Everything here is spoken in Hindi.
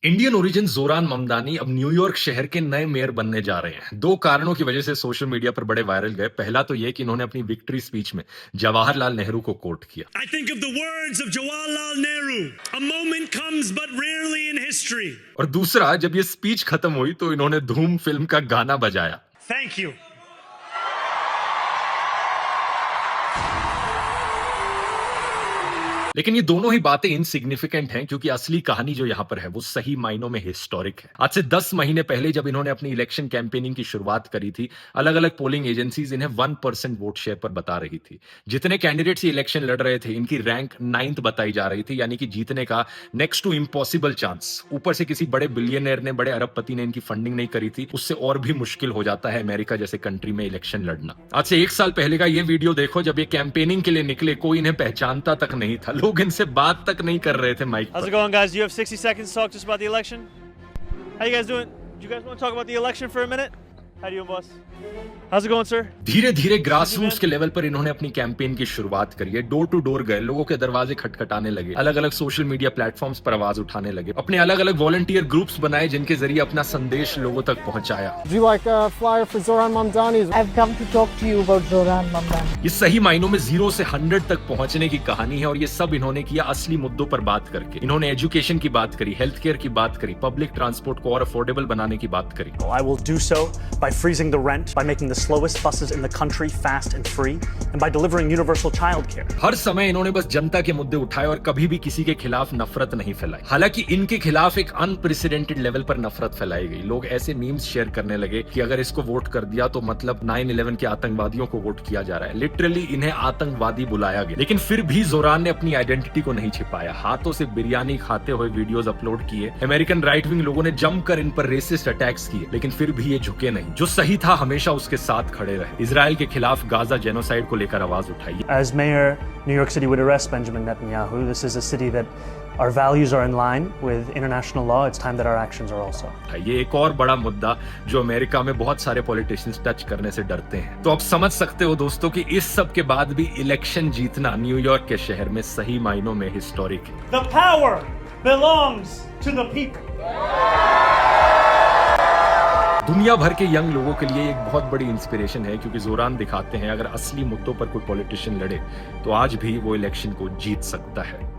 इंडियन ओरिजिन जोरान ममदानी अब न्यूयॉर्क शहर के नए मेयर बनने जा रहे हैं। दो कारणों की वजह से सोशल मीडिया पर बड़े वायरल गए। पहला तो यह कि इन्होंने अपनी विक्ट्री स्पीच में जवाहरलाल नेहरू को कोट किया। I think of the words of Jawaharlal Nehru. A moment comes but rarely in history. और दूसरा, जब ये स्पीच खत्म हुई तो इन्होंने धूम फिल्म का गाना बजाया। Thank you. लेकिन ये दोनों ही बातें इनसिग्निफिकेंट हैं, क्योंकि असली कहानी जो यहां पर है वो सही मायनों में हिस्टोरिक है। आज से 10 महीने पहले जब इन्होंने अपनी इलेक्शन कैंपेनिंग की शुरुआत करी थी, अलग अलग पोलिंग एजेंसीज इन्हें 1% वोट शेयर पर बता रही थी। जितने कैंडिडेट्स ये इलेक्शन लड़ रहे थे, इनकी रैंक 9th बताई जा रही थी, यानी कि जीतने का नेक्स्ट टू इम्पॉसिबल चांस। ऊपर से किसी बड़े बिलियनर ने, बड़े अरबपति ने इनकी फंडिंग नहीं करी थी, उससे और भी मुश्किल हो जाता है अमेरिका जैसे कंट्री में इलेक्शन लड़ना। आज से 1 साल पहले का ये वीडियो देखो, जब ये कैंपेनिंग के लिए निकले, कोई इन्हें पहचानता तक नहीं था, लोग इनसे बात तक नहीं कर रहे थे माइक पर। How's it going, guys? You have 60 seconds to talk to us about the election. How you guys doing? Do you guys want to talk about the election for a minute? How you doing, boss? How's it going, sir? धीरे धीरे ग्रास रूट्स के लेवल पर इन्होंने अपनी कैंपेन की शुरुआत करी है। डोर टू डोर गए, लोगों के दरवाजे खटखटाने लगे, अलग अलग सोशल मीडिया प्लेटफॉर्म्स पर आवाज उठाने लगे, अपने अलग अलग वॉलंटियर ग्रुप्स बनाए जिनके जरिए अपना संदेश लोगों तक पहुंचाया। Would you like a flyer for Zoran Mamdani? I've come to talk to you about Zoran Mamdani. ये सही मायनों में 0 से 100 तक पहुंचने की कहानी है, और ये सब इन्होंने किया असली मुद्दों पर बात करके। इन्होंने एजुकेशन की बात करी, हेल्थ केयर की बात करी, पब्लिक ट्रांसपोर्ट को और अफोर्डेबल बनाने की बात करी। I will do so by freezing the rent, by making the slowest buses in the country fast and free, and by delivering universal childcare. हर समय इन्होंने बस जनता के मुद्दे उठाए और कभी भी किसी के खिलाफ नफरत नहीं फैलाई। हालांकि इनके खिलाफ एक अनप्रेसिडेंटेड लेवल पर नफरत फैलाई गई। लोग ऐसे मीम्स शेयर करने लगे कि अगर इसको वोट कर दिया तो मतलब 9/11 के आतंकवादियों को वोट किया जा रहा है। लिटरली इन्हें आतंकवादी बुलाया गया। लेकिन फिर भी जोरान ने अपनी आइडेंटिटी को नहीं छिपाया। हाथों से बिरयानी खाते हुए वीडियोस अपलोड किए। अमेरिकन राइट विंग लोगों ने जमकर इन पर रेसिस्ट अटैक्स किए, लेकिन फिर भी ये झुके नहीं। जो सही था हमेशा उसके साथ खड़े रहे। इजराइल के खिलाफ गाजा जेनोसाइड को लेकर आवाज उठाई। As mayor, New York City would arrest Benjamin Netanyahu. This is a city that our values are in line with international law. It's time that our actions are also. ये एक और बड़ा मुद्दा जो अमेरिका में बहुत सारे पॉलिटिशियंस टच करने से डरते हैं। तो आप समझ सकते हो दोस्तों कि इस सब के बाद भी इलेक्शन जीतना न्यूयॉर्क के शहर में सही मायनों में हिस्टोरिक है। The power belongs to the people. दुनिया भर के यंग लोगों के लिए एक बहुत बड़ी इंस्पिरेशन है, क्योंकि जोरान दिखाते हैं अगर असली मुद्दों पर कोई पॉलिटिशियन लड़े तो आज भी वो इलेक्शन को जीत सकता है।